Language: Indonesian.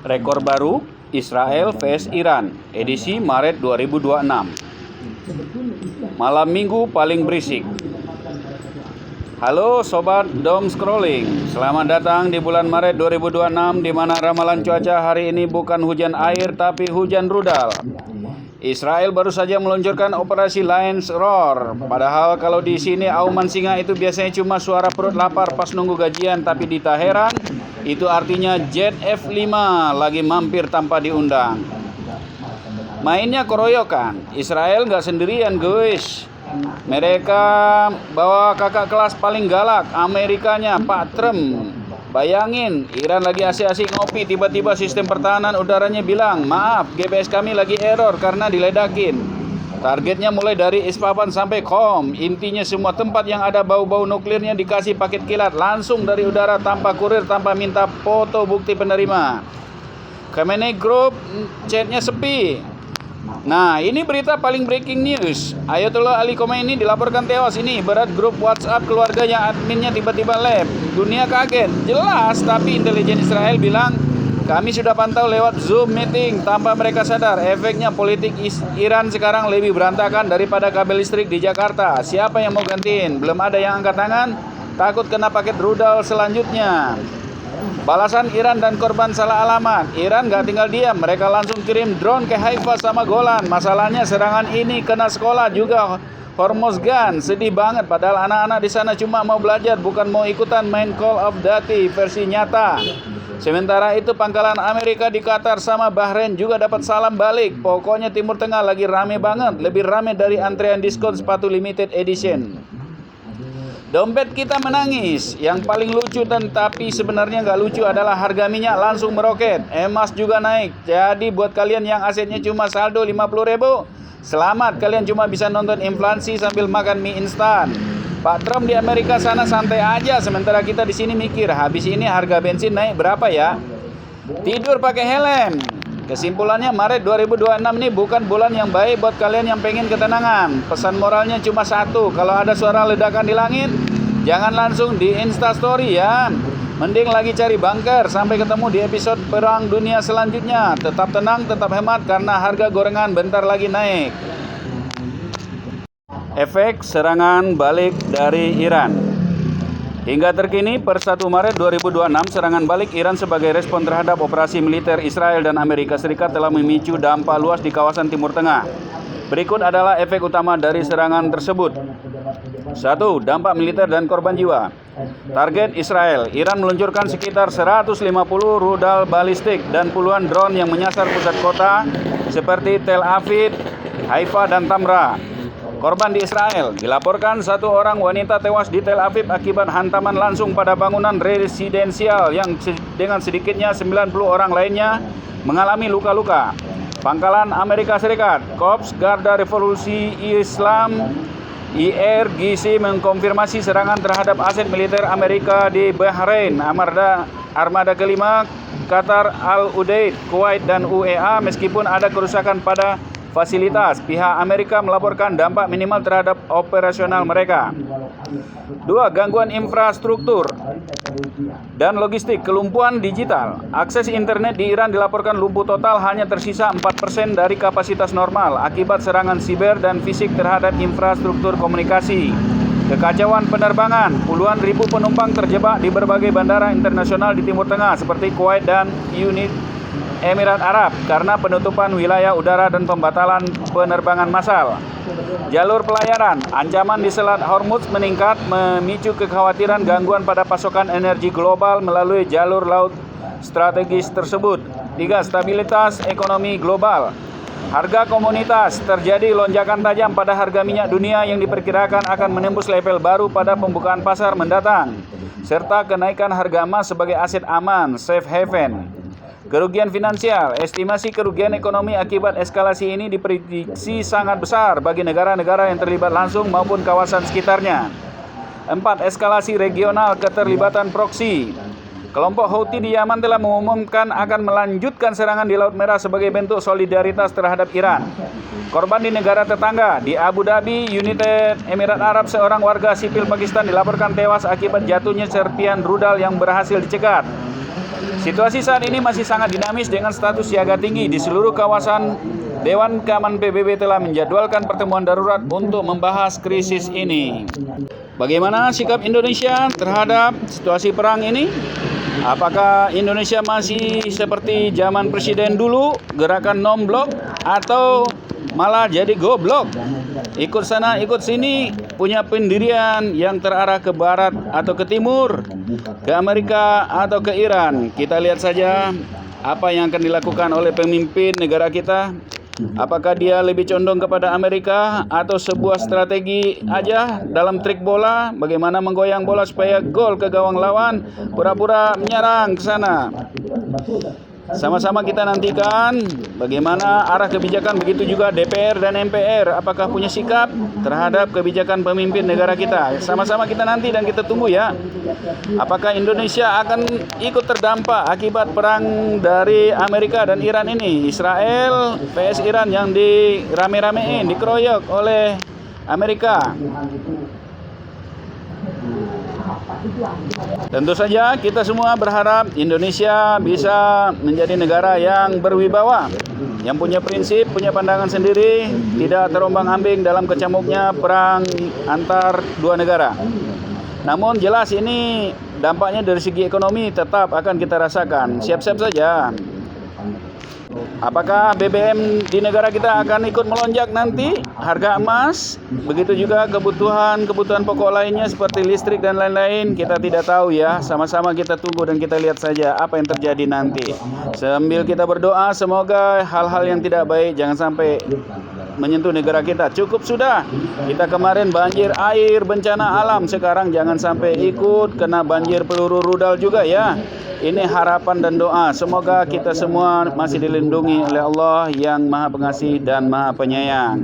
Rekor baru Israel vs Iran, edisi Maret 2026. Malam Minggu paling berisik. Halo Sobat Dom Scrolling, selamat datang di bulan Maret 2026 di mana ramalan cuaca hari ini bukan hujan air tapi hujan rudal. Israel baru saja meluncurkan operasi Lion's Roar. Padahal kalau di sini auman singa itu biasanya cuma suara perut lapar pas nunggu gajian, tapi di Teheran itu artinya jet F5 lagi mampir tanpa diundang. Mainnya keroyokan. Israel nggak sendirian guys. Mereka bawa kakak kelas paling galak, Amerikanya Pak Trump. Bayangin, Iran lagi asik-asik ngopi, tiba-tiba sistem pertahanan udaranya bilang, maaf, GPS kami lagi error karena diledakin. Targetnya mulai dari Isfahan sampai Qom. Intinya semua tempat yang ada bau-bau nuklirnya dikasih paket kilat langsung dari udara tanpa kurir, tanpa minta foto bukti penerima. Khamenei Group chatnya sepi. Nah, ini berita paling breaking news. Ayatollah Ali Khomeini dilaporkan tewas. Ini berat grup WhatsApp keluarga yang adminnya tiba-tiba lab. Dunia kaget. Jelas, tapi intelijen Israel bilang, kami sudah pantau lewat Zoom meeting. Tanpa mereka sadar, efeknya politik Iran sekarang lebih berantakan daripada kabel listrik di Jakarta. Siapa yang mau gantiin? Belum ada yang angkat tangan. Takut kena paket rudal selanjutnya. Balasan Iran dan korban salah alamat. Iran gak tinggal diam, mereka langsung kirim drone ke Haifa sama Golan. Masalahnya serangan ini kena sekolah juga Hormozgan. Sedih banget, padahal anak-anak di sana cuma mau belajar, bukan mau ikutan main Call of Duty versi nyata. Sementara itu pangkalan Amerika di Qatar sama Bahrain juga dapat salam balik. Pokoknya Timur Tengah lagi rame banget, lebih rame dari antrean diskon sepatu limited edition. Dompet kita menangis. Yang paling lucu dan tapi sebenarnya nggak lucu adalah harga minyak langsung meroket. Emas juga naik. Jadi buat kalian yang asetnya cuma saldo 50.000, selamat, kalian cuma bisa nonton inflasi sambil makan mie instan. Pak Trump di Amerika sana santai aja, sementara kita di sini mikir, habis ini harga bensin naik berapa ya? Tidur pakai helm. Kesimpulannya, Maret 2026 ini bukan bulan yang baik buat kalian yang pengen ketenangan. Pesan moralnya cuma satu, kalau ada suara ledakan di langit, jangan langsung di Instastory ya. Mending lagi cari bunker. Sampai ketemu di episode Perang Dunia selanjutnya. Tetap tenang, tetap hemat, karena harga gorengan bentar lagi naik. Efek serangan balik dari Iran. Hingga terkini, per 1 Maret 2026, serangan balik Iran sebagai respon terhadap operasi militer Israel dan Amerika Serikat telah memicu dampak luas di kawasan Timur Tengah. Berikut adalah efek utama dari serangan tersebut. 1. Dampak militer dan korban jiwa. Target Israel, Iran meluncurkan sekitar 150 rudal balistik dan puluhan drone yang menyasar pusat kota seperti Tel Aviv, Haifa, dan Tamra. Korban di Israel, dilaporkan satu orang wanita tewas di Tel Aviv akibat hantaman langsung pada bangunan residensial yang dengan sedikitnya 90 orang lainnya mengalami luka-luka. Pangkalan Amerika Serikat, Korps Garda Revolusi Islam IRGC mengkonfirmasi serangan terhadap aset militer Amerika di Bahrain, Armada kelima, Qatar, Al-Udeid, Kuwait, dan UEA. Meskipun ada kerusakan pada fasilitas, pihak Amerika melaporkan dampak minimal terhadap operasional mereka. 2. Gangguan infrastruktur dan logistik, kelumpuhan digital. Akses internet di Iran dilaporkan lumpuh total, hanya tersisa 4% dari kapasitas normal akibat serangan siber dan fisik terhadap infrastruktur komunikasi. Kekacauan penerbangan, puluhan ribu penumpang terjebak di berbagai bandara internasional di Timur Tengah seperti Kuwait dan Emirat Arab karena penutupan wilayah udara dan pembatalan penerbangan massal. Jalur pelayaran, ancaman di Selat Hormuz meningkat, memicu kekhawatiran gangguan pada pasokan energi global melalui jalur laut strategis tersebut. 3. Stabilitas ekonomi global. Harga komoditas, terjadi lonjakan tajam pada harga minyak dunia yang diperkirakan akan menembus level baru pada pembukaan pasar mendatang, serta kenaikan harga emas sebagai aset aman, safe haven. Kerugian finansial, estimasi kerugian ekonomi akibat eskalasi ini diprediksi sangat besar bagi negara-negara yang terlibat langsung maupun kawasan sekitarnya. 4. Eskalasi regional, keterlibatan proksi. Kelompok Houthi di Yaman telah mengumumkan akan melanjutkan serangan di Laut Merah sebagai bentuk solidaritas terhadap Iran. Korban di negara tetangga, di Abu Dhabi, United Emirat Arab, seorang warga sipil Pakistan dilaporkan tewas akibat jatuhnya serpian rudal yang berhasil dicegat. Situasi saat ini masih sangat dinamis dengan status siaga tinggi di seluruh kawasan. Dewan Keamanan PBB telah menjadwalkan pertemuan darurat untuk membahas krisis ini. Bagaimana sikap Indonesia terhadap situasi perang ini? Apakah Indonesia masih seperti zaman presiden dulu, gerakan non-blok, atau malah jadi goblok? Ikut sana, ikut sini, punya pendirian yang terarah ke barat atau ke timur, ke Amerika atau ke Iran. Kita lihat saja apa yang akan dilakukan oleh pemimpin negara kita. Apakah dia lebih condong kepada Amerika atau sebuah strategi aja dalam trik bola, bagaimana menggoyang bola supaya gol ke gawang lawan, pura-pura menyerang ke sana. Sama-sama kita nantikan bagaimana arah kebijakan, begitu juga DPR dan MPR apakah punya sikap terhadap kebijakan pemimpin negara kita. Sama-sama kita nanti dan kita tunggu ya. Apakah Indonesia akan ikut terdampak akibat perang dari Amerika dan Iran ini? Israel vs Iran yang dirame-ramein, dikeroyok oleh Amerika. Tentu saja kita semua berharap Indonesia bisa menjadi negara yang berwibawa, yang punya prinsip, punya pandangan sendiri, tidak terombang-ambing dalam kecamuknya perang antar dua negara. Namun jelas ini dampaknya dari segi ekonomi tetap akan kita rasakan. Siap-siap saja. Apakah BBM di negara kita akan ikut melonjak nanti? Harga emas, begitu juga kebutuhan pokok lainnya seperti listrik dan lain-lain, kita tidak tahu ya. Sama-sama kita tunggu dan kita lihat saja apa yang terjadi nanti. Sambil kita berdoa semoga hal-hal yang tidak baik jangan sampai menyentuh negara kita. Cukup sudah. Kita kemarin banjir air, bencana alam, sekarang jangan sampai ikut kena banjir peluru rudal juga ya. Ini harapan dan doa. Semoga kita semua masih dilindungi oleh Allah yang Maha Pengasih dan Maha Penyayang.